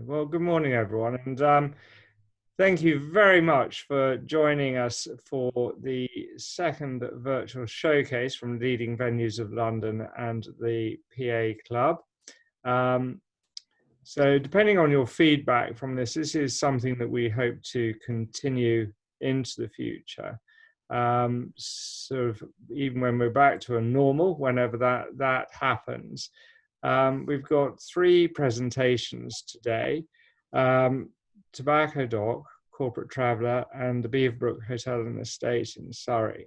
Well, good morning, everyone, and thank you very much for joining us for the second virtual showcase from leading venues of London and the PA Club. So depending on your feedback from this is something that we hope to continue into the future. Sort of even when we're back to a normal, whenever that happens. We've got three presentations today, Tobacco Dock, Corporate Traveller, and the Beaverbrook Hotel and Estate in Surrey.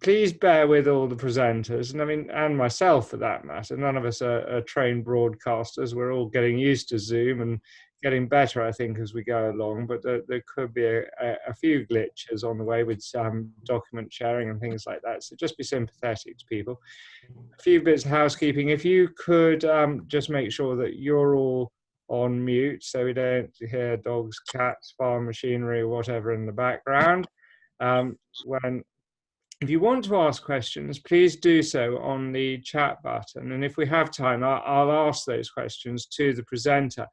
Please bear with all the presenters, and myself for that matter. None of us are trained broadcasters. We're all getting used to Zoom and getting better, I think, as we go along, but there could be a few glitches on the way with some document sharing and things like that. So just be sympathetic to people. A few bits of housekeeping. If you could just make sure that you're all on mute so we don't hear dogs, cats, farm machinery, or whatever in the background. If you want to ask questions, please do so on the chat button. And if we have time, I'll ask those questions to the presenter.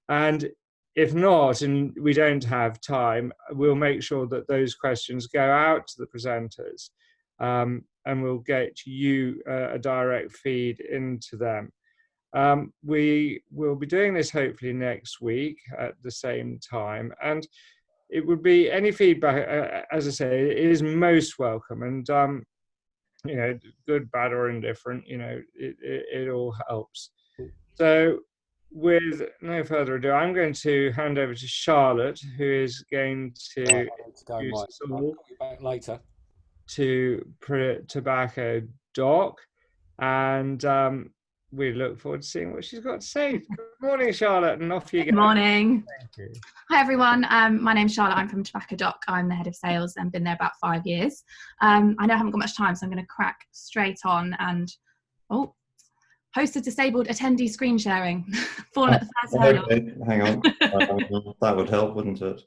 And if not, and we don't have time, we'll make sure that those questions go out to the presenters, and we'll get you a direct feed into them. We will be doing this hopefully next week at the same time. And it would be any feedback, as I say, it is most welcome. And, good, bad, or indifferent, it all helps. So with no further ado, I'm going to hand over to Charlotte, who is going to use us all back later to Tobacco Dock, and we look forward to seeing what she's got to say. Good morning, Charlotte, and off you go. Good morning. Thank you. Hi, everyone. My name's Charlotte. I'm from Tobacco Dock. I'm the head of sales and been there about 5 years. I know I haven't got much time, so I'm going to crack straight on and, host a disabled attendee screen sharing. Fallen at the first hurdle. Okay, hang on. That would help, wouldn't it?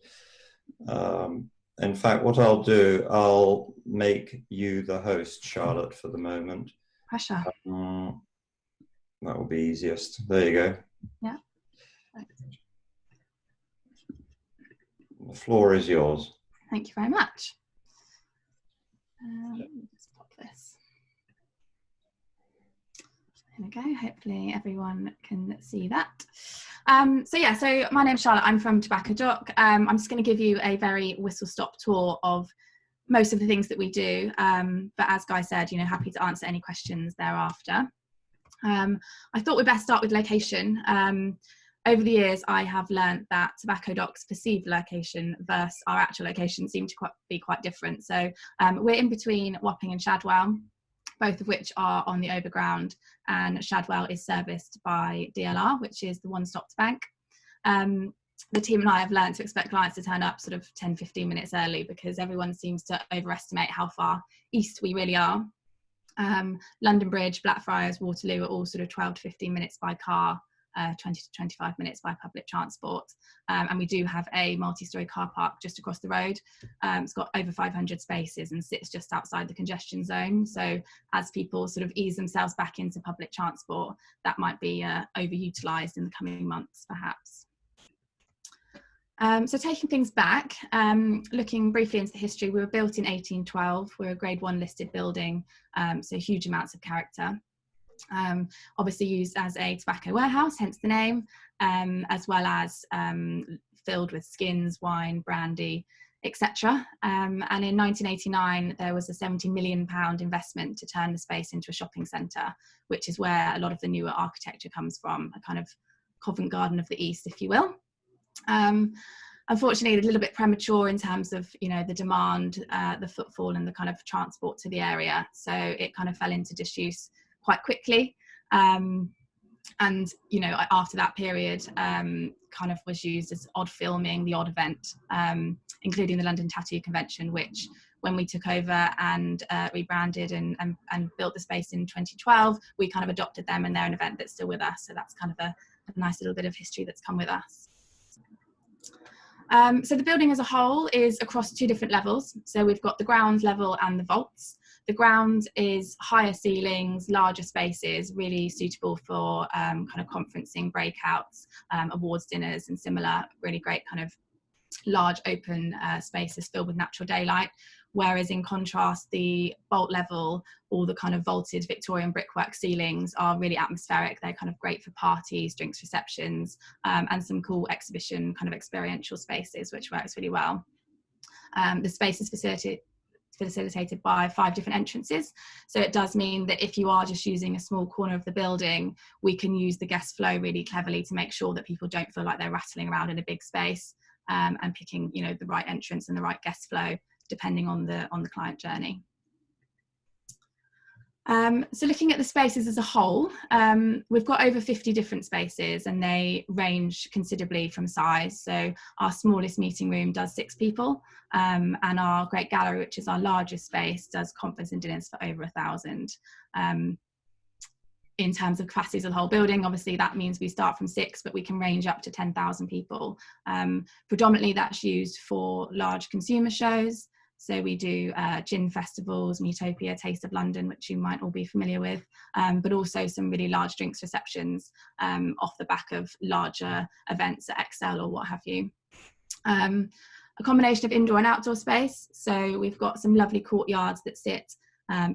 In fact, what I'll do, I'll make you the host, Charlotte, for the moment. Pressure. That will be easiest. There you go. Yeah. Thanks. The floor is yours. Thank you very much. Let's pop this. There we go. Hopefully everyone can see that. So my name's Charlotte. I'm from Tobacco Dock. I'm just going to give you a very whistle-stop tour of most of the things that we do. But as Guy said, happy to answer any questions thereafter. I thought we'd best start with location. Over the years, I have learnt that Tobacco Dock's perceived location versus our actual location seem to be quite different. So we're in between Wapping and Shadwell, both of which are on the overground, and Shadwell is serviced by DLR, which is the one-stop bank. The team and I have learned to expect clients to turn up sort of 10-15 minutes early because everyone seems to overestimate how far east we really are. London Bridge, Blackfriars, Waterloo are all sort of 12 to 15 minutes by car, 20 to 25 minutes by public transport. And we do have a multi-storey car park just across the road. It's got over 500 spaces and sits just outside the congestion zone. So as people sort of ease themselves back into public transport, that might be overutilised in the coming months, perhaps. So taking things back, looking briefly into the history, we were built in 1812. We're a Grade 1 listed building, so huge amounts of character. Obviously used as a tobacco warehouse, hence the name, as well as filled with skins, wine, brandy, etc. And in 1989, there was a £70 million investment to turn the space into a shopping centre, which is where a lot of the newer architecture comes from, a kind of Covent Garden of the East, if you will. Unfortunately, a little bit premature in terms of, the demand, the footfall and the kind of transport to the area. So it kind of fell into disuse quite quickly. And, after that period, kind of was used as odd filming, the odd event, including the London Tattoo Convention, which when we took over and rebranded and built the space in 2012, we kind of adopted them and they're an event that's still with us. So that's kind of a nice little bit of history that's come with us. So the building as a whole is across two different levels. So we've got the ground level and the vaults. the ground is higher ceilings, larger spaces, really suitable for kind of conferencing, breakouts, awards dinners and similar, really great kind of large open spaces filled with natural daylight. Whereas in contrast, the vault level or the kind of vaulted Victorian brickwork ceilings are really atmospheric. They're kind of great for parties, drinks, receptions, and some cool exhibition kind of experiential spaces, which works really well. The space is facilitated by 5 different entrances. So it does mean that if you are just using a small corner of the building, we can use the guest flow really cleverly to make sure that people don't feel like they're rattling around in a big space, and picking, you know, the right entrance and the right guest flow depending on the client journey. So looking at the spaces as a whole, we've got over 50 different spaces and they range considerably from size. So our smallest meeting room does 6 people, and our great gallery, which is our largest space, does conference and dinners for over 1,000. In terms of capacities of the whole building, obviously that means we start from 6, but we can range up to 10,000 people. Predominantly that's used for large consumer shows. So we do gin festivals, Utopia, Taste of London, which you might all be familiar with, but also some really large drinks receptions off the back of larger events at Excel or what have you. A combination of indoor and outdoor space. So we've got some lovely courtyards that sit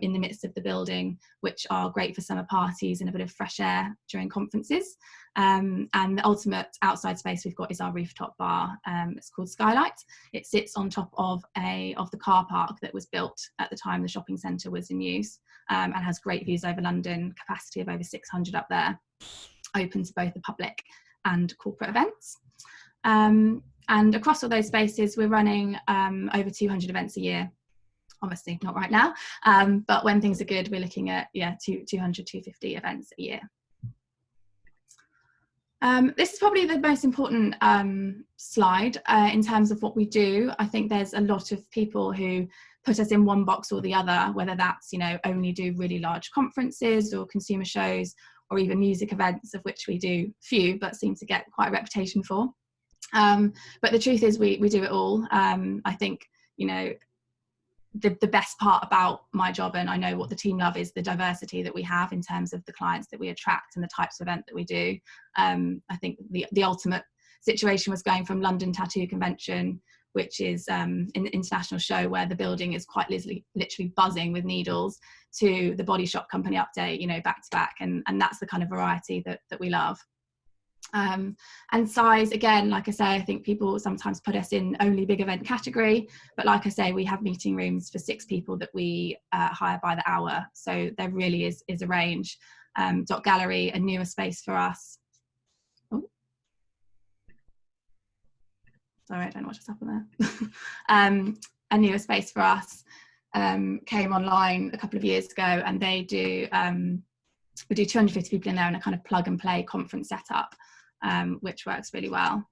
in the midst of the building, which are great for summer parties and a bit of fresh air during conferences. And the ultimate outside space we've got is our rooftop bar. It's called Skylight. It sits on top of the car park that was built at the time the shopping centre was in use, and has great views over London, capacity of over 600 up there, open to both the public and corporate events. And across all those spaces, we're running over 200 events a year. Obviously not right now, but when things are good, we're looking at 200, 250 events a year. This is probably the most important slide in terms of what we do. I think there's a lot of people who put us in one box or the other, whether that's, you know, only do really large conferences or consumer shows or even music events, of which we do few, but seem to get quite a reputation for. But the truth is we do it all. I think, you know, the best part about my job, and I know what the team love, is the diversity that we have in terms of the clients that we attract and the types of event that we do. I think the ultimate situation was going from London Tattoo Convention, which is an international show where the building is quite literally buzzing with needles, to the Body Shop Company update, you know, back to back, and that's the kind of variety that we love. And size, again, like I say, I think people sometimes put us in only big event category, but like I say, we have meeting rooms for 6 people that we hire by the hour, so there really is a range. Dot Gallery, a newer space for us. Oh, sorry, I don't know what just happened there. A newer space for us came online a couple of years ago, and they do we do 250 people in there in a kind of plug and play conference setup, which works really well.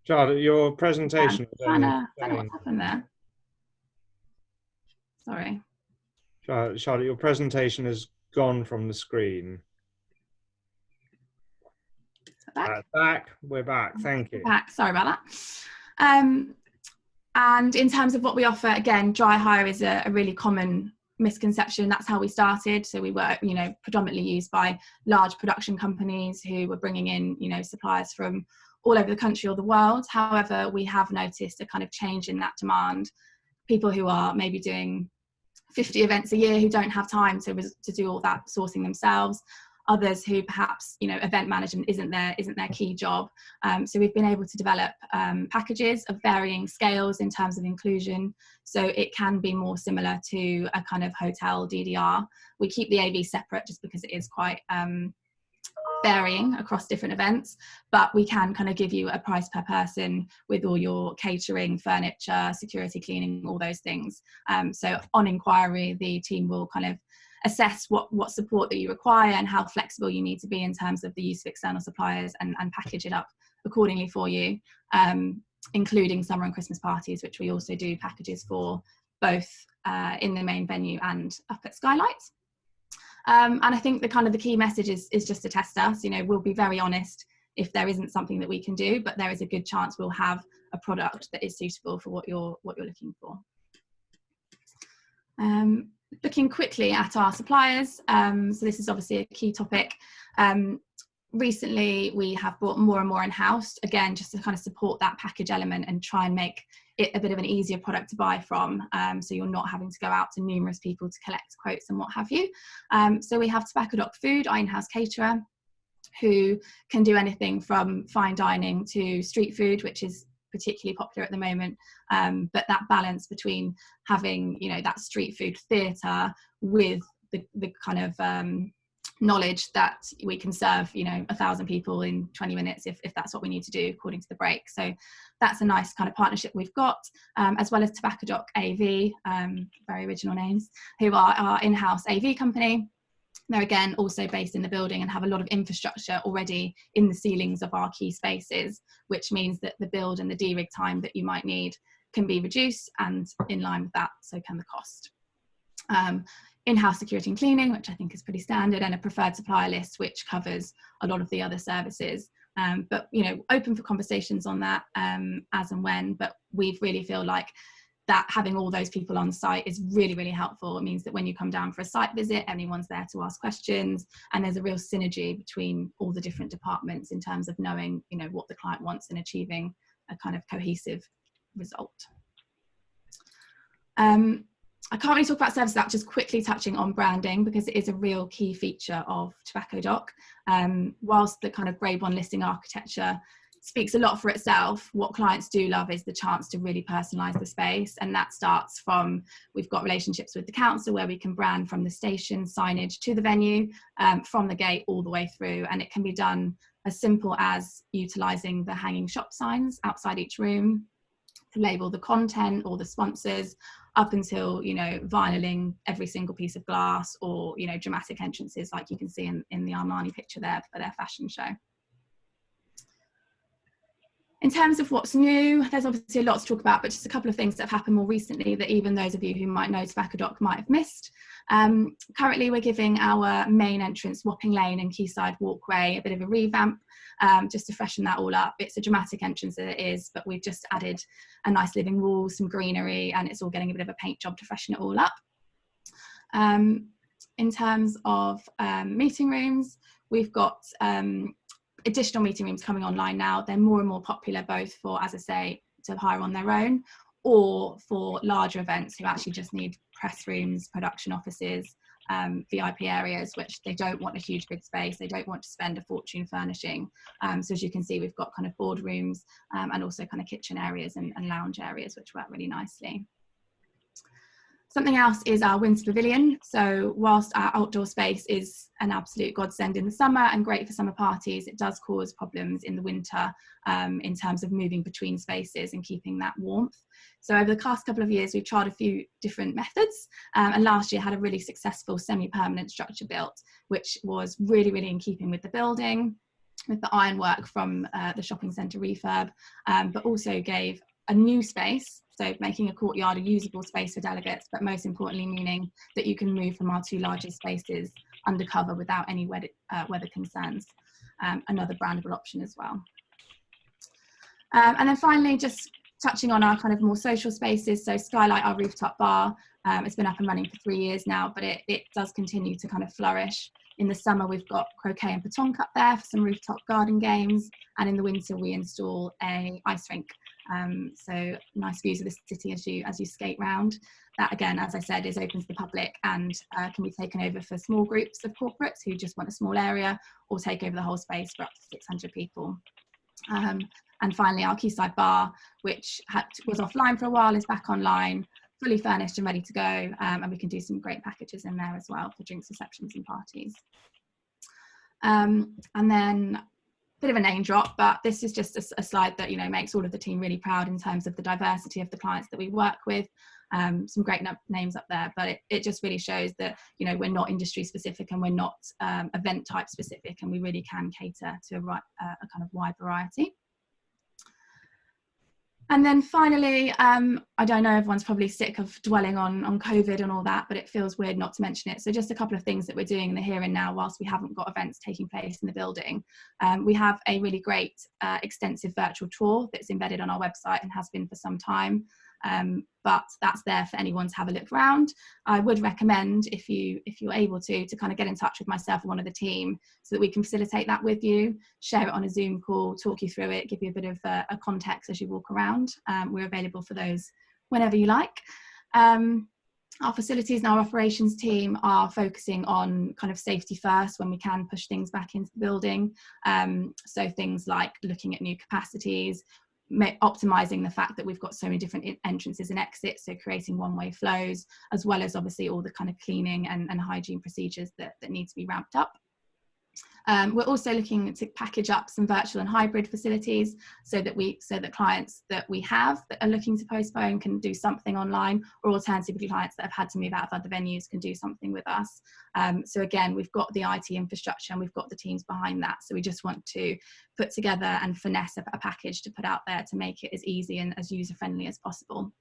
Charlotte, your presentation. I don't know what's happened there. Sorry. Charlotte, your presentation has gone from the screen. Back. We're back. Thank you. Back. Sorry about that. And in terms of what we offer, again, dry hire is a really common misconception. That's how we started. So we were, you know, predominantly used by large production companies who were bringing in, you know, suppliers from all over the country or the world. However, we have noticed a kind of change in that demand. People who are maybe doing 50 events a year who don't have time to do all that sourcing themselves. Others who perhaps, you know, event management isn't their key job. So we've been able to develop packages of varying scales in terms of inclusion. So it can be more similar to a kind of hotel DDR. We keep the AV separate just because it is quite varying across different events, but we can kind of give you a price per person with all your catering, furniture, security, cleaning, all those things. So on inquiry, the team will kind of assess what support that you require and how flexible you need to be in terms of the use of external suppliers, and package it up accordingly for you, including summer and Christmas parties, which we also do packages for, both in the main venue and up at Skylight. And I think the key message is just to test us. You know, we'll be very honest if there isn't something that we can do, but there is a good chance we'll have a product that is suitable for what you're looking for. looking quickly at our suppliers, so this is obviously a key topic. Recently, we have brought more and more in-house, again, just to kind of support that package element and try and make it a bit of an easier product to buy from, so you're not having to go out to numerous people to collect quotes and what have you. So we have Tobacco Dock Food, our in-house caterer, who can do anything from fine dining to street food, which is particularly popular at the moment, but that balance between having, you know, that street food theatre with the kind of knowledge that we can serve, you know, 1,000 people in 20 minutes if that's what we need to do according to the break. So that's a nice kind of partnership we've got, as well as Tobacco Dock AV, very original names, who are our in-house AV company. They're again also based in the building and have a lot of infrastructure already in the ceilings of our key spaces, which means that the build and the de-rig time that you might need can be reduced, and in line with that, so can the cost. In-house security and cleaning, which I think is pretty standard, and a preferred supplier list, which covers a lot of the other services. But, you know, open for conversations on that as and when, but we really feel like that having all those people on site is really, really helpful. It means that when you come down for a site visit, everyone's there to ask questions, and there's a real synergy between all the different departments in terms of knowing, you know, what the client wants and achieving a kind of cohesive result. I can't really talk about services without just quickly touching on branding, because it is a real key feature of Tobacco Dock. Whilst the kind of grade 1 listing architecture speaks a lot for itself, what clients do love is the chance to really personalise the space, and that starts from, we've got relationships with the council where we can brand from the station signage to the venue, from the gate all the way through, and it can be done as simple as utilising the hanging shop signs outside each room to label the content or the sponsors, up until, you know, vinyling every single piece of glass, or, you know, dramatic entrances like you can see in the Armani picture there for their fashion show. In terms of what's new, there's obviously a lot to talk about, but just a couple of things that have happened more recently that even those of you who might know Tobacco Dock might have missed. Currently, we're giving our main entrance, Wapping Lane and Quayside Walkway, a bit of a revamp, just to freshen that all up. It's a dramatic entrance as it is, but we've just added a nice living wall, some greenery, and it's all getting a bit of a paint job to freshen it all up. In terms of meeting rooms, we've got additional meeting rooms coming online now. They're more and more popular, both for, as I say, to hire on their own, or for larger events who actually just need press rooms, production offices, VIP areas, which they don't want a huge big space. They don't want to spend a fortune furnishing. So as you can see, we've got kind of boardrooms and also kind of kitchen areas and lounge areas, which work really nicely. Something else is our winter pavilion. So whilst our outdoor space is an absolute godsend in the summer and great for summer parties, it does cause problems in the winter in terms of moving between spaces and keeping that warmth. So over the past couple of years, we've tried a few different methods, and last year had a really successful semi-permanent structure built, which was really, really in keeping with the building, with the ironwork from the shopping centre refurb, but also gave a new space, so making a courtyard a usable space for delegates, but most importantly meaning that you can move from our two largest spaces undercover without any weather concerns. Another brandable option as well. And then finally, just touching on our kind of more social spaces, so Skylight, our rooftop bar, it's been up and running for 3 years now, but it does continue to kind of flourish. In the summer, we've got croquet and petanque up there for some rooftop garden games, and in the winter we install a ice rink. So nice views of the city as you skate round. That again, as I said, is open to the public and can be taken over for small groups of corporates who just want a small area, or take over the whole space for up to 600 people. And finally, our Quayside bar, which was offline for a while, is back online, fully furnished and ready to go, and we can do some great packages in there as well for drinks, receptions and parties. And then bit of a name drop, but this is just a slide that, you know, makes all of the team really proud in terms of the diversity of the clients that we work with. Some great names up there, but it just really shows that, you know, we're not industry specific and we're not event type specific, and we really can cater to a kind of wide variety. And then finally, I don't know, everyone's probably sick of dwelling on COVID and all that, but it feels weird not to mention it. So just a couple of things that we're doing in the here and now whilst we haven't got events taking place in the building. We have a really great extensive virtual tour that's embedded on our website and has been for some time. but that's there for anyone to have a look around. I would recommend, if you're able to kind of get in touch with myself or one of the team, so that we can facilitate that with you, share it on a Zoom call, talk you through it, give you a bit of a context as you walk around. We're available for those whenever you like. Our facilities and our operations team are focusing on kind of safety first when we can push things back into the building. So things like looking at new capacities, optimizing the fact that we've got so many different entrances and exits, so creating one-way flows, as well as obviously all the kind of cleaning and hygiene procedures that need to be ramped up. We're also looking to package up some virtual and hybrid facilities so that clients that we have that are looking to postpone can do something online, or alternatively clients that have had to move out of other venues can do something with us. So again, we've got the IT infrastructure and we've got the teams behind that. So we just want to put together and finesse a package to put out there to make it as easy and as user-friendly as possible.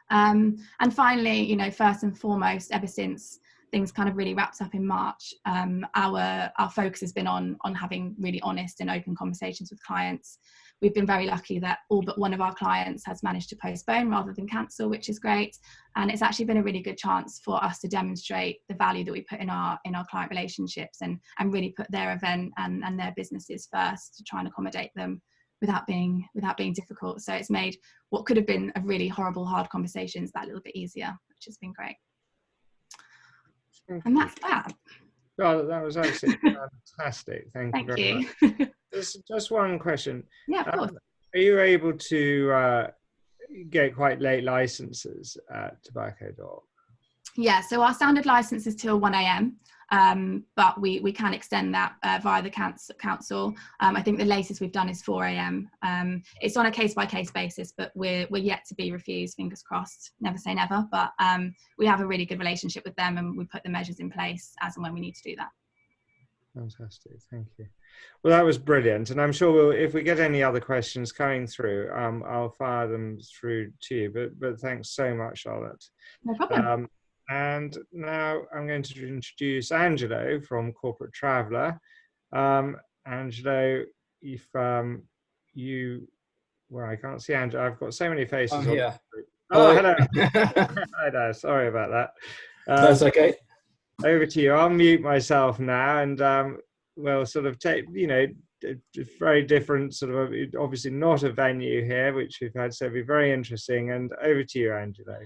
And finally, you know, first and foremost, ever since things kind of really wrapped up in March, our focus has been on having really honest and open conversations with clients. We've been very lucky that all but one of our clients has managed to postpone rather than cancel, which is great. And it's actually been a really good chance for us to demonstrate the value that we put in our client relationships and really put their event and their businesses first to try and accommodate them without being difficult. So it's made what could have been a really horrible, hard conversations that little bit easier, which has been great. And that's that. Oh, that was absolutely fantastic. Thank you very much. There's just one question. Yeah, of course. Are you able to get quite late licenses at Tobacco Dock? Yeah, so our standard license is till 1 a.m, but we can extend that via the council. I think the latest we've done is 4 a.m. It's on a case-by-case basis, but we're yet to be refused, fingers crossed. Never say never, but we have a really good relationship with them and we put the measures in place as and when we need to do that. Fantastic, thank you. Well, that was brilliant, and I'm sure if we get any other questions coming through, I'll fire them through to you, but thanks so much, Charlotte. No problem. And now I'm going to introduce Angelo from Corporate Traveller. Angelo, if you, well, I can't see Angelo. I've got so many faces. Yeah. Oh, hello. Hi there. Sorry about that. That's okay. Over to you. I'll mute myself now, and we'll sort of take, you know, a very different sort of, obviously not a venue here, which we've had, so it'll be very interesting. And over to you, Angelo.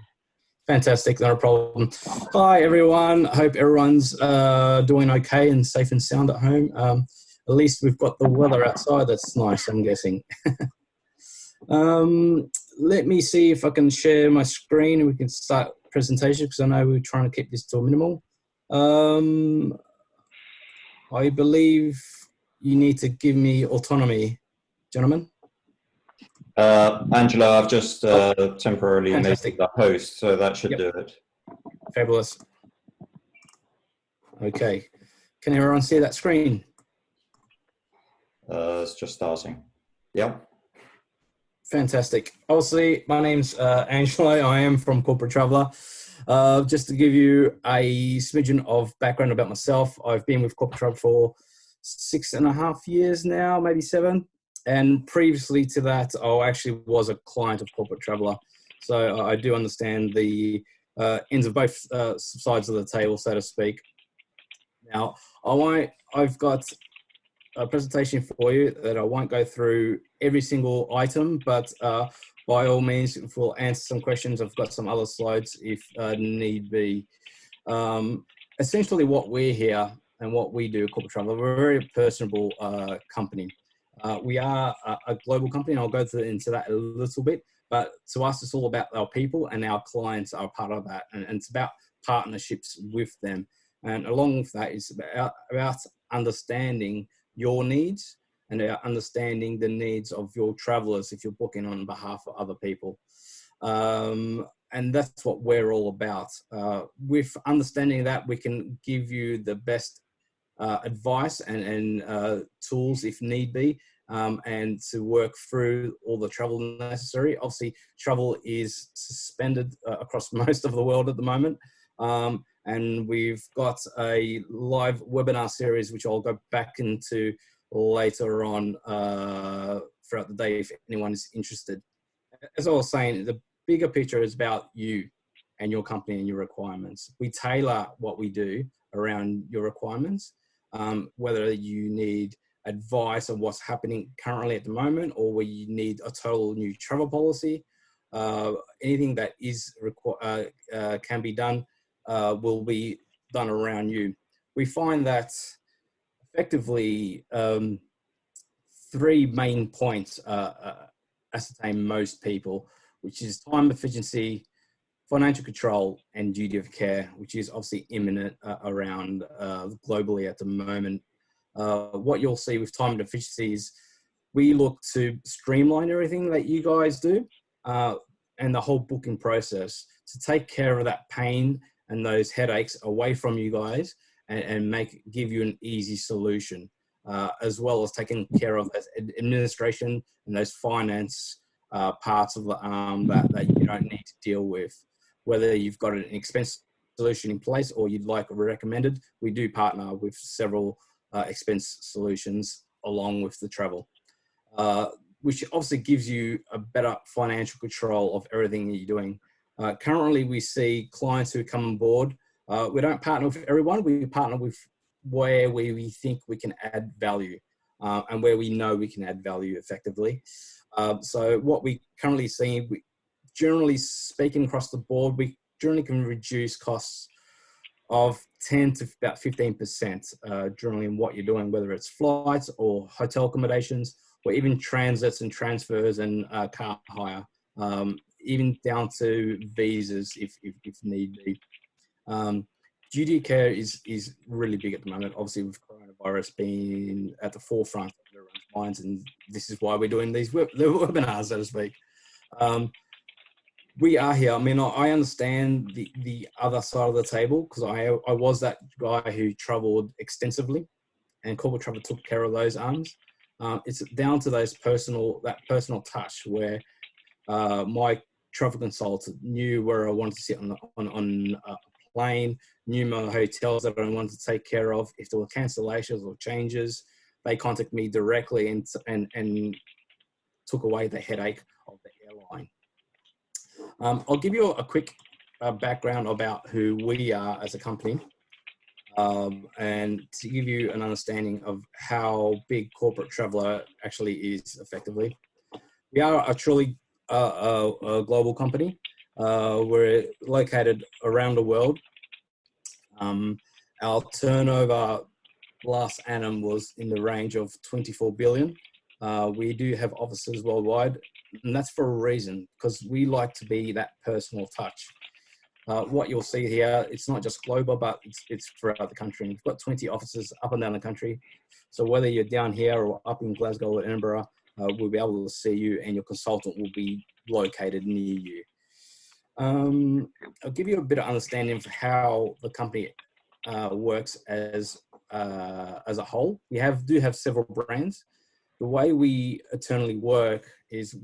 Fantastic, not a problem. Hi everyone, I hope everyone's doing okay and safe and sound at home. At least we've got the weather outside, that's nice, I'm guessing. Let me see if I can share my screen and we can start presentation, because I know we're trying to keep this to a minimal. I believe you need to give me autonomy, gentlemen. Angela, I've just temporarily made the host, so that should do it. Fabulous. Okay. Can everyone see that screen? It's just starting. Yeah. Fantastic. Obviously, my name's Angelo. I am from Corporate Traveller. Just to give you a smidgen of background about myself, I've been with Corporate Traveller for 6.5 years now, maybe 7. And previously to that, I actually was a client of Corporate Traveller. So I do understand the ends of both sides of the table, so to speak. Now, I've got a presentation for you that I won't go through every single item, but by all means, we'll answer some questions. I've got some other slides if need be. Essentially what we're here and what we do at Corporate Traveller, we're a very personable company. We are a global company, and I'll go into that a little bit, but to us, it's all about our people, and our clients are part of that, and it's about partnerships with them. And along with that, it's about understanding your needs and understanding the needs of your travelers if you're booking on behalf of other people. And that's what we're all about. With understanding that, we can give you the best advice and tools if need be, and to work through all the travel necessary. Obviously, travel is suspended across most of the world at the moment. And we've got a live webinar series, which I'll go back into later on throughout the day if anyone is interested. As I was saying, the bigger picture is about you and your company and your requirements. We tailor what we do around your requirements, whether you need advice on what's happening currently at the moment, or where you need a total new travel policy. Anything that is can be done will be done around you. We find that effectively 3 main points ascertain most people, which is time efficiency, financial control, and duty of care, which is obviously imminent around globally at the moment. What you'll see with time and efficiency is we look to streamline everything that you guys do and the whole booking process to take care of that pain and those headaches away from you guys and give you an easy solution, as well as taking care of administration and those finance parts of the arm that you don't need to deal with. Whether you've got an expense solution in place or you'd like a recommended, we do partner with several expense solutions along with the travel, which obviously gives you a better financial control of everything that you're doing. Currently, we see clients who come on board. We don't partner with everyone. We partner with where we think we can add value and where we know we can add value effectively. So what we currently see, generally speaking across the board, we generally can reduce costs of 10 to about 15% generally in what you're doing, whether it's flights or hotel accommodations, or even transits and transfers and car hire, even down to visas if need be. Duty of care is really big at the moment, obviously with coronavirus being at the forefront of everyone's minds, and this is why we're doing these the webinars, so to speak. We are here. I mean, I understand the other side of the table, because I was that guy who traveled extensively, and corporate travel took care of those arms. It's down to that personal touch where my travel consultant knew where I wanted to sit on a plane, knew my hotels that I wanted to take care of. If there were cancellations or changes, they contacted me directly and took away the headache of the airline. I'll give you a quick background about who we are as a company, and to give you an understanding of how big Corporate Traveller actually is effectively. We are a truly a global company. We're located around the world. Our turnover last annum was in the range of 24 billion. We do have offices worldwide, and that's for a reason, because we like to be that personal touch. What you'll see here, it's not just global, but it's throughout the country. We've got 20 offices up and down the country. So whether you're down here or up in Glasgow or Edinburgh, we'll be able to see you, and your consultant will be located near you. I'll give you a bit of understanding of how the company works as a whole. We do have several brands. The way we internally work is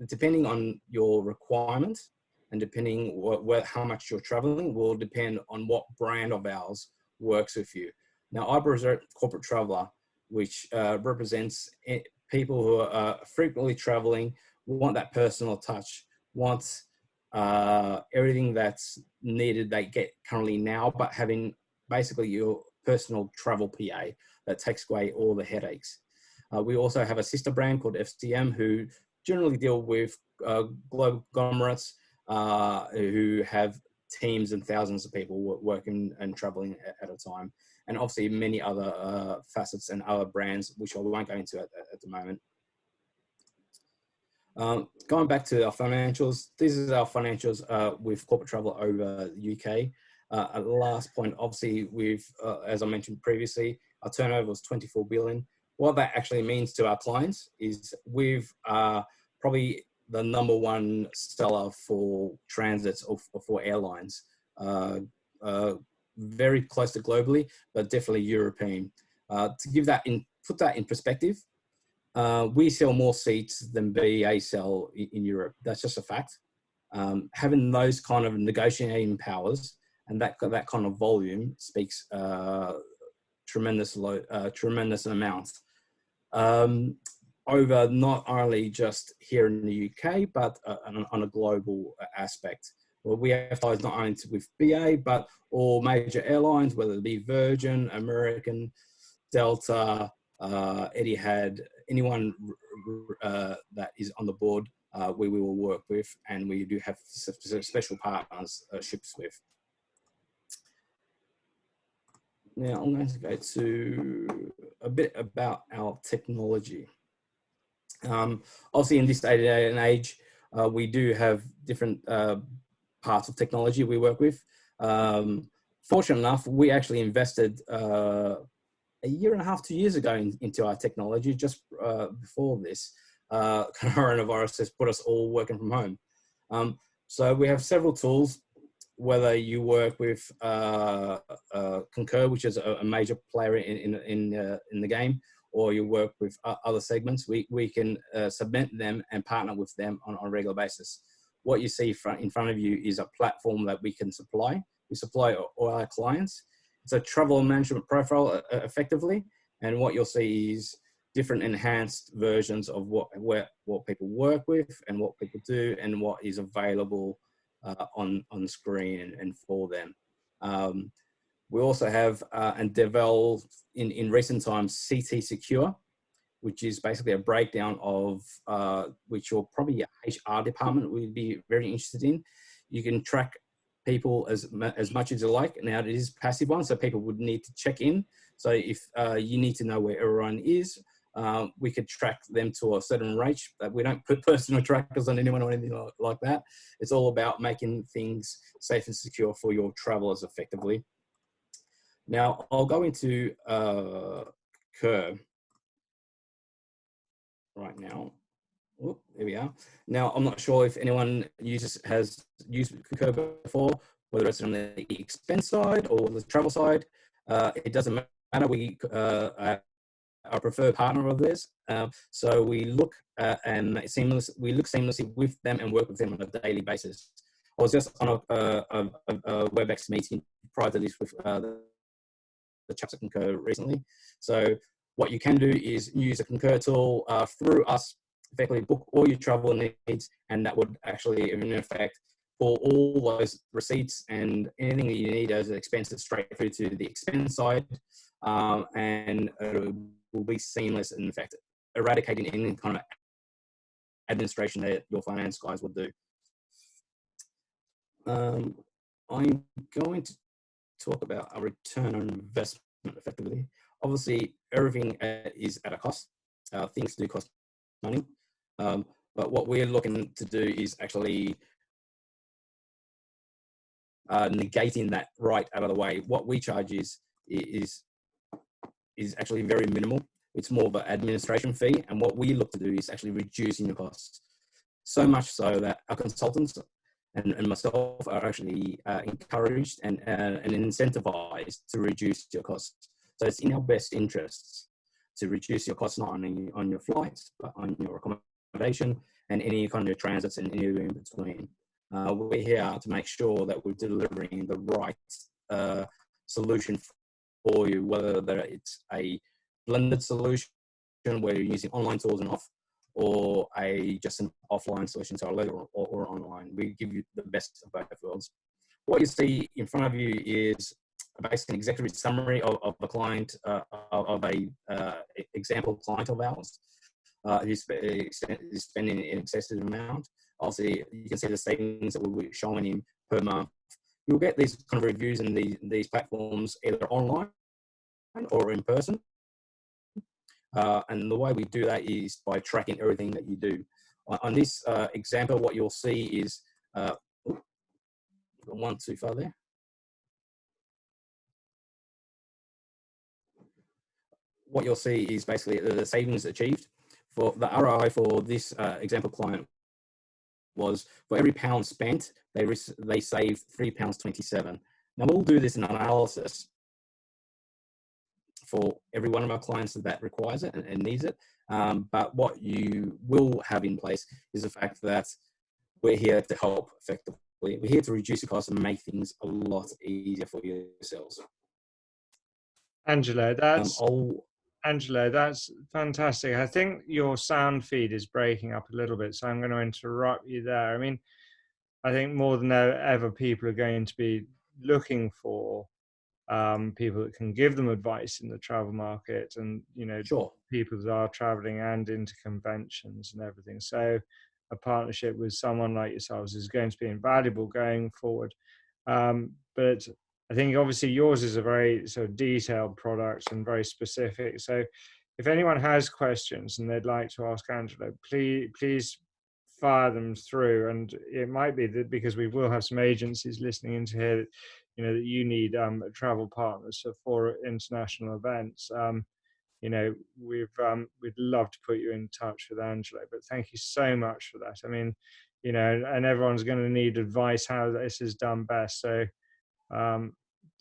depending on your requirements and depending how much you're traveling, will depend on what brand of ours works with you. Now, I represent Corporate Traveller, which represents people who are frequently traveling, want that personal touch, want everything that's needed they get currently now, but having basically your personal travel PA that takes away all the headaches. We also have a sister brand called FCM, who generally deal with global conglomerates who have teams and thousands of people working and traveling at a time. And obviously many other facets and other brands, which I won't go into at the moment. Going back to our financials, this is our financials with Corporate Traveller over the UK. At the last point, obviously, as I mentioned previously, our turnover was 24 billion. What that actually means to our clients is we've probably the #1 seller for transits or for airlines. Very close to globally, but definitely European. To put that in perspective, we sell more seats than BA sell in Europe. That's just a fact. Having those kind of negotiating powers and that kind of volume speaks tremendous amounts. over not only just here in the UK, but on a global aspect. Well, we have ties not only with BA, but all major airlines, whether it be Virgin, American, Delta, Etihad, anyone that is on the board, we will work with, and we do have special partnerships with. Now I'm going to go to a bit about our technology. Obviously in this day and age, we do have different parts of technology we work with. Fortunate enough, we actually invested a year and a half, 2 years ago into our technology. Just before this, coronavirus has put us all working from home. So we have several tools, whether you work with Concur, which is a major player in the game, or you work with other segments, we can submit them and partner with them on a regular basis. What you see in front of you is a platform that we can supply. We supply all our clients. It's a travel management profile effectively. And what you'll see is different enhanced versions of what people work with and what people do and what is available on screen and for them. We also have and developed in recent times CT Secure, which is basically a breakdown of which your probably HR department would be very interested in. You can track people as much as you like. Now it is passive one, so people would need to check in. So if you need to know where everyone is, we could track them to a certain range. But we don't put personal trackers on anyone or anything like that. It's all about making things safe and secure for your travelers effectively. Now I'll go into Concur right now. Whoop, there we are. Now I'm not sure if anyone has used Concur before, whether it's on the expense side or the travel side. It doesn't matter. We are a preferred partner of theirs. So we look seamlessly with them and work with them on a daily basis. I was just on a WebEx meeting prior to this with the chaps at Concur recently. So what you can do is use a Concur tool through us, effectively book all your travel needs, and that would actually, in effect, pull all those receipts and anything that you need as expenses straight through to the expense side, and it will be seamless, in fact, eradicating any kind of administration that your finance guys would do. I'm going to talk about a return on investment effectively. Obviously, everything is at a cost. Things do cost money. But what we're looking to do is actually negating that right out of the way. What we charge is actually very minimal. It's more of an administration fee. And what we look to do is actually reducing the costs. So much so that our consultants and myself are actually encouraged and incentivized to reduce your costs. So it's in our best interests to reduce your costs, not only on your flights, but on your accommodation and any kind of transits and anywhere in between. We're here to make sure that we're delivering the right solution for you, whether it's a blended solution where you're using online tools and off, or just an offline solution, so either or online. We give you the best of both worlds. What you see in front of you is basically an executive summary of a client, of a example client of ours who's spending an excessive amount. Obviously, you can see the savings that we're showing him per month. You'll get these kind of reviews in these platforms either online or in person. And the way we do that is by tracking everything that you do. On this example, what you'll see is, one too far there. What you'll see is basically the savings achieved. For the ROI for this example client was, for every pound spent, they saved £3.27. Now we'll do this in analysis for every one of our clients that requires it and needs it. But what you will have in place is the fact that we're here to help effectively. We're here to reduce the cost and make things a lot easier for yourselves. Angelo, Angelo, that's fantastic. I think your sound feed is breaking up a little bit, so I'm going to interrupt you there. I mean, I think more than ever, people are going to be looking for people that can give them advice in the travel market, and Sure. people that are traveling and into conventions and everything. So a partnership with someone like yourselves is going to be invaluable going forward. But I think obviously yours is a very sort of detailed product and very specific. So if anyone has questions and they'd like to ask Angelo, please fire them through. And it might be that because we will have some agencies listening into here, that you need travel partners for international events. We'd love to put you in touch with Angelo, but thank you so much for that. I mean, and everyone's going to need advice how this is done best. So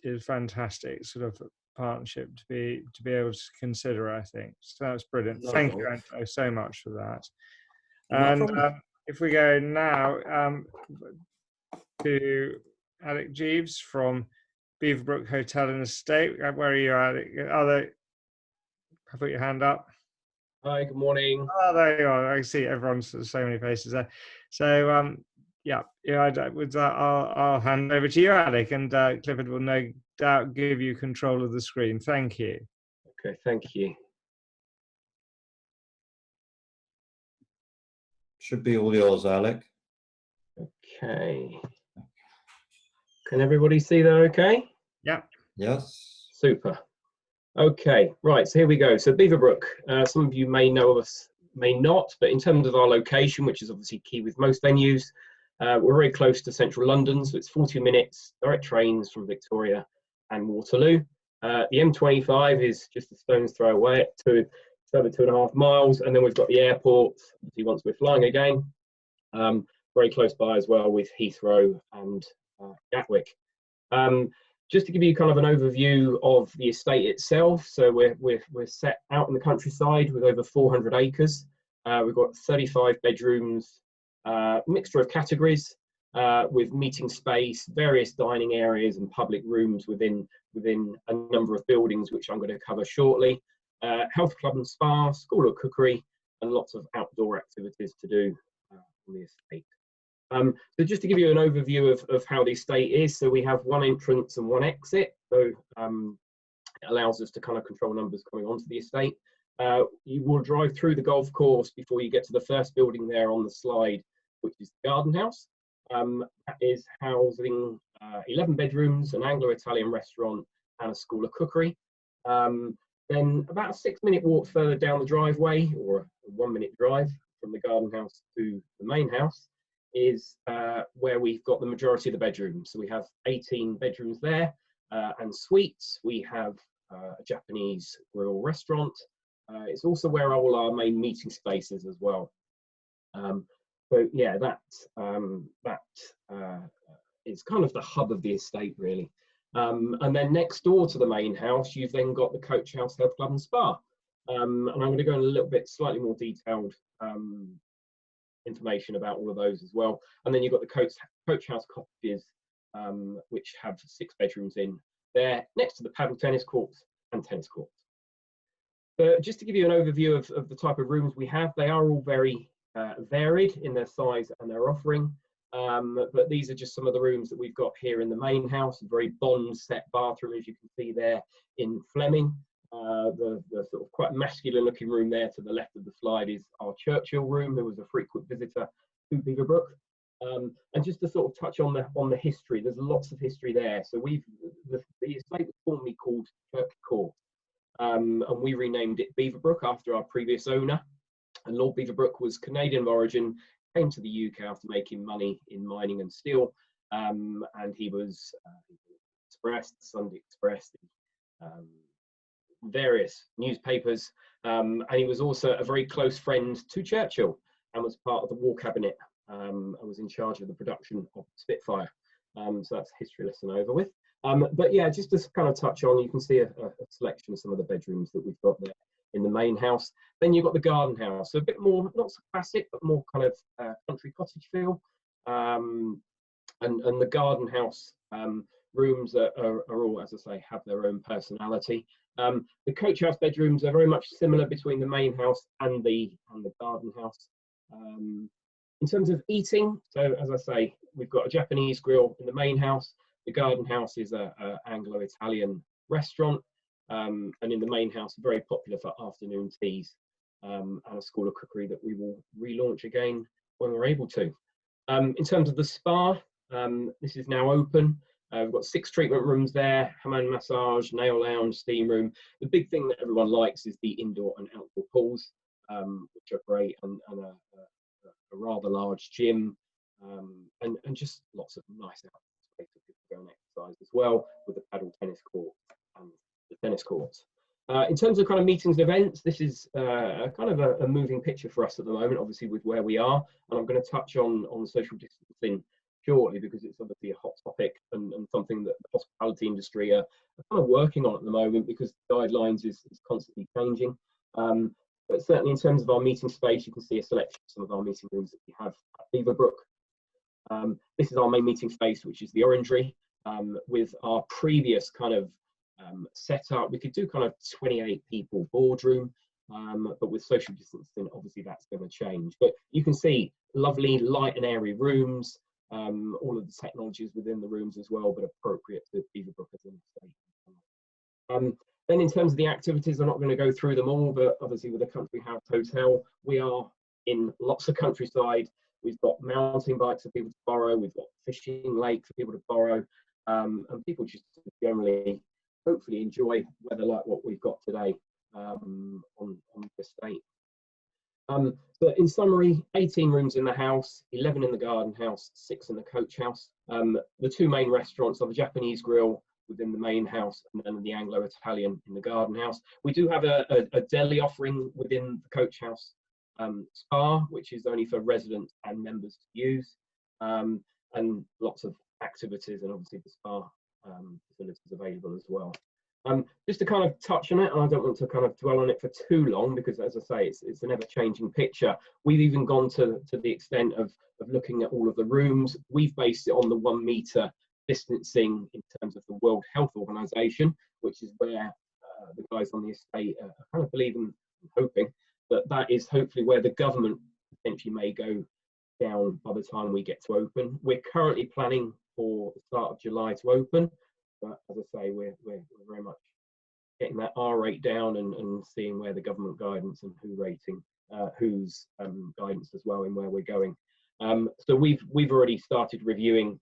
it's fantastic sort of partnership to be able to consider, I think. So that's brilliant. No Thank problem. you, Angelo, so much for that. No And problem. if we go now to Alec Jeeves from Beaverbrook Hotel and Estate. Where are you, Alec? Put your hand up. Hi, good morning. Oh, there you are. I see everyone's so many faces there. So with that, I'll hand over to you, Alec, and Clifford will no doubt give you control of the screen. Thank you. Okay, thank you. Should be all yours, Alec. Okay. Can everybody see that okay? Yeah. Yes. Super. Okay, right, so here we go. So Beaverbrook, some of you may know of us, may not, but in terms of our location, which is obviously key with most venues, we're very close to central London, so it's 40 minutes, direct trains from Victoria and Waterloo. The M25 is just a stone's throw away to over 2.5 miles, and then we've got the airport, obviously once we're flying again, very close by as well with Heathrow and Gatwick. Just to give you kind of an overview of the estate itself, so we're set out in the countryside with over 400 acres. We've got 35 bedrooms, mixture of categories, with meeting space, various dining areas and public rooms within a number of buildings, which I'm going to cover shortly. Health club and spa, school of cookery, and lots of outdoor activities to do on the estate. So just to give you an overview of how the estate is, so we have one entrance and one exit, so it allows us to kind of control numbers coming onto the estate. You will drive through the golf course before you get to the first building there on the slide, which is the garden house. That is housing 11 bedrooms, an Anglo-Italian restaurant and a school of cookery. Then about a 6-minute walk further down the driveway, or a 1-minute drive from the garden house to the main house, is where we've got the majority of the bedrooms. So we have 18 bedrooms there and suites. We have a Japanese grill restaurant. It's also where all our main meeting spaces as well. So yeah, that is kind of the hub of the estate really. And then next door to the main house, you've then got the Coach House Health Club and Spa. And I'm going to go in a little bit slightly more detailed information about all of those as well. And then you've got the Coach House cottages, which have 6 bedrooms in there, next to the paddle tennis courts and tennis courts. But just to give you an overview of the type of rooms we have, they are all very varied in their size and their offering. But these are just some of the rooms that we've got here in the main house. A very Bond set bathroom, as you can see there in Fleming. The sort of quite masculine looking room there to the left of the slide is our Churchill room, who was a frequent visitor to Beaverbrook. And just to sort of touch on the history, there's lots of history there. So the estate was formerly called Kirk Court, and we renamed it Beaverbrook after our previous owner. And Lord Beaverbrook was Canadian of origin, came to the UK after making money in mining and steel, and he was Express, the Sunday Express, various newspapers, and he was also a very close friend to Churchill and was part of the War Cabinet and was in charge of the production of Spitfire. So that's history lesson over with. But yeah, just to kind of touch on, you can see a selection of some of the bedrooms that we've got there in the main house. Then you've got the garden house, so a bit more, not so classic, but more kind of country cottage feel. And the garden house rooms are all, as I say, have their own personality. The coach house bedrooms are very much similar between the main house and the garden house. In terms of eating, so as I say, we've got a Japanese grill in the main house. The garden house is a Anglo-Italian restaurant, and in the main house, very popular for afternoon teas, and a school of cookery that we will relaunch again when we're able to. In terms of the spa, this is now open. We've got 6 treatment rooms there, Hammam massage, nail lounge, steam room. The big thing that everyone likes is the indoor and outdoor pools, which are great, and a rather large gym, and just lots of nice outdoor space for people to go and exercise as well, with the paddle tennis court and the tennis courts. In terms of kind of meetings and events, this is kind of a moving picture for us at the moment, obviously with where we are, and I'm going to touch on social distancing shortly, because it's obviously a hot topic and something that the hospitality industry are kind of working on at the moment, because the guidelines is constantly changing. But certainly in terms of our meeting space, you can see a selection of some of our meeting rooms that we have at Beaverbrook. This is our main meeting space, which is the Orangery. With our previous kind of setup, we could do kind of 28 people boardroom, but with social distancing, obviously that's going to change. But you can see lovely light and airy rooms, all of the technologies within the rooms as well, but appropriate to Beaverbrook as an estate. Then in terms of the activities, I'm not going to go through them all, but obviously with the Country House Hotel, we are in lots of countryside. We've got mountain bikes for people to borrow, we've got fishing lake for people to borrow, and people just generally hopefully enjoy weather like what we've got today on the estate. So in summary, 18 rooms in the house, 11 in the garden house, 6 in the coach house. The 2 main restaurants are the Japanese grill within the main house, and then the Anglo-Italian in the garden house. We do have a deli offering within the coach house spa, which is only for residents and members to use, and lots of activities, and obviously the spa facilities available as well. Just to kind of touch on it, and I don't want to kind of dwell on it for too long, because as I say, it's an ever-changing picture. We've even gone to the extent of looking at all of the rooms. We've based it on the 1 metre distancing in terms of the World Health Organization, which is where the guys on the estate are kind of believing and hoping that is hopefully where the government potentially may go down by the time we get to open. We're currently planning for the start of July to open, but as I say, we're very much getting that R rate down and seeing where the government guidance and who's guidance as well, and where we're going. So we've already started reviewing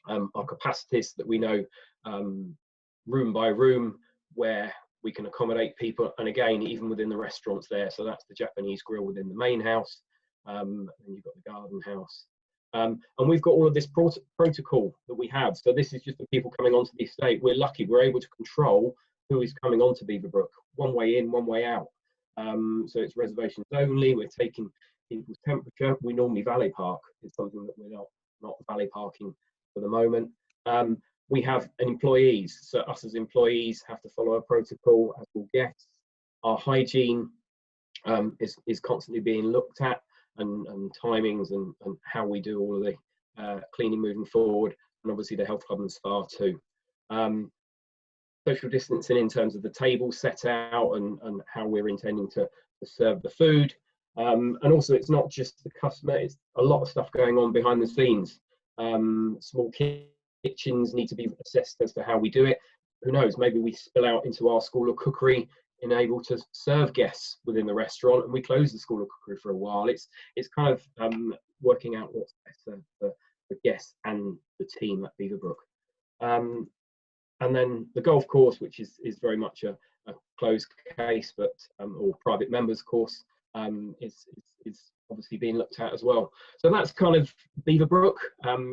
our capacities, that we know room by room where we can accommodate people, and again, even within the restaurants there. So that's the Japanese grill within the main house, and you've got the garden house, and we've got all of this protocol that we have. So this is just the people coming onto the estate. We're lucky, we're able to control who is coming onto Beaverbrook, 1 way in, 1 way out. So it's reservations only. We're taking people's temperature. We normally valet park. It's something that we're not valet parking for the moment. We have employees, so us as employees have to follow a protocol, as will guests. Our hygiene is constantly being looked at, and timings and how we do all of the cleaning moving forward, and obviously the health club and spa too. Social distancing in terms of the table set out and how we're intending to serve the food. And also, it's not just the customer, it's a lot of stuff going on behind the scenes. Small kitchens need to be assessed as to how we do it. Who knows, maybe we spill out into our school of cookery and able to serve guests within the restaurant, and we close the school of cookery for a while. It's kind of working out what's best for the guests and the team at Beaverbrook. And then the golf course, which is very much a closed case, but or private members course, is obviously being looked at as well. So that's kind of Beaverbrook.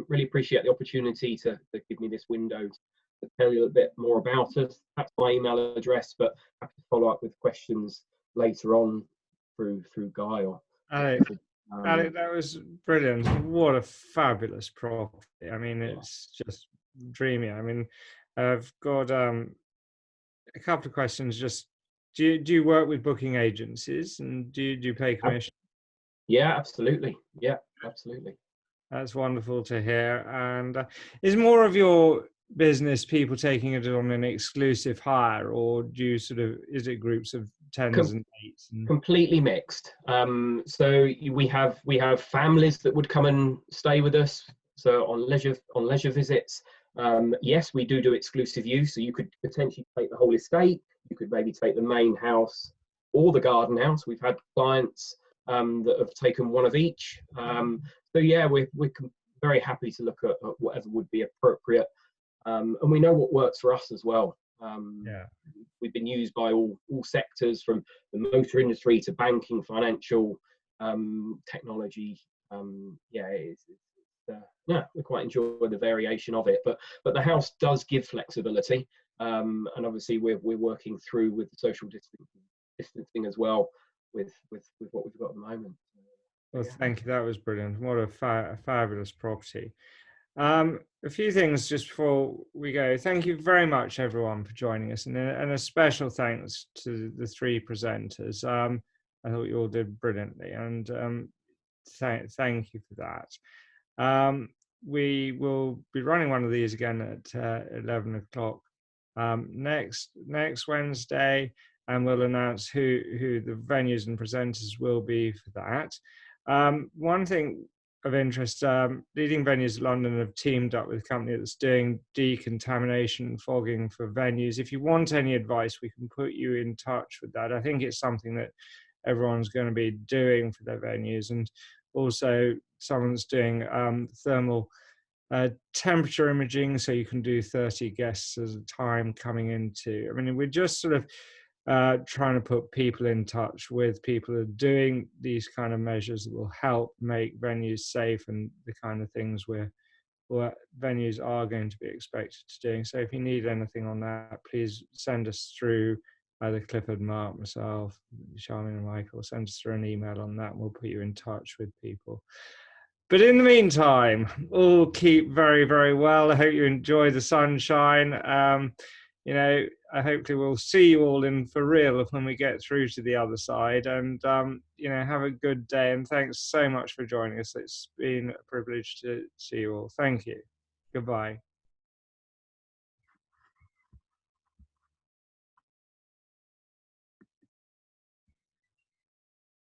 Really appreciate the opportunity to give me this window to tell you a little bit more about us. That's my email address, but I have to follow up with questions later on through Guy or Alec, that was brilliant. What a fabulous property. I mean, it's just dreamy. I mean, I've got a couple of questions. Just do you work with booking agencies, and do you pay commission? Yeah, absolutely. Yeah, absolutely. That's wonderful to hear. And is more of your business people taking it on an exclusive hire, or do you sort of, is it groups of tens and eights? Completely mixed. So we have families that would come and stay with us. So on leisure visits, yes, we do exclusive use. So you could potentially take the whole estate. You could maybe take the main house or the garden house. We've had clients that have taken one of each. So yeah, we're very happy to look at whatever would be appropriate, and we know what works for us as well. Yeah. We've been used by all sectors, from the motor industry to banking, financial, technology. Yeah, we quite enjoy the variation of it. But the house does give flexibility, and obviously we're working through with the social distancing as well with what we've got at the moment. Well, thank you. That was brilliant. What a fabulous property. A few things just before we go. Thank you very much, everyone, for joining us, and a special thanks to the three presenters. I thought you all did brilliantly, and thank you for that. We will be running one of these again at 11 o'clock next Wednesday, and we'll announce who the venues and presenters will be for that. One thing of interest, Leading Venues London have teamed up with a company that's doing decontamination and fogging for venues. If you want any advice, we can put you in touch with that. I think it's something that everyone's going to be doing for their venues. And also someone's doing thermal temperature imaging, so you can do 30 guests at a time coming into. I mean, we're just sort of trying to put people in touch with people who are doing these kind of measures that will help make venues safe, and the kind of things what venues are going to be expected to do. So if you need anything on that, please send us through, either Clifford, Mark, myself, Charlene and Michael, send us through an email on that, and we'll put you in touch with people. But in the meantime, all keep very, very well. I hope you enjoy the sunshine. I hopefully we'll see you all in for real when we get through to the other side. And, have a good day. And thanks so much for joining us. It's been a privilege to see you all. Thank you. Goodbye.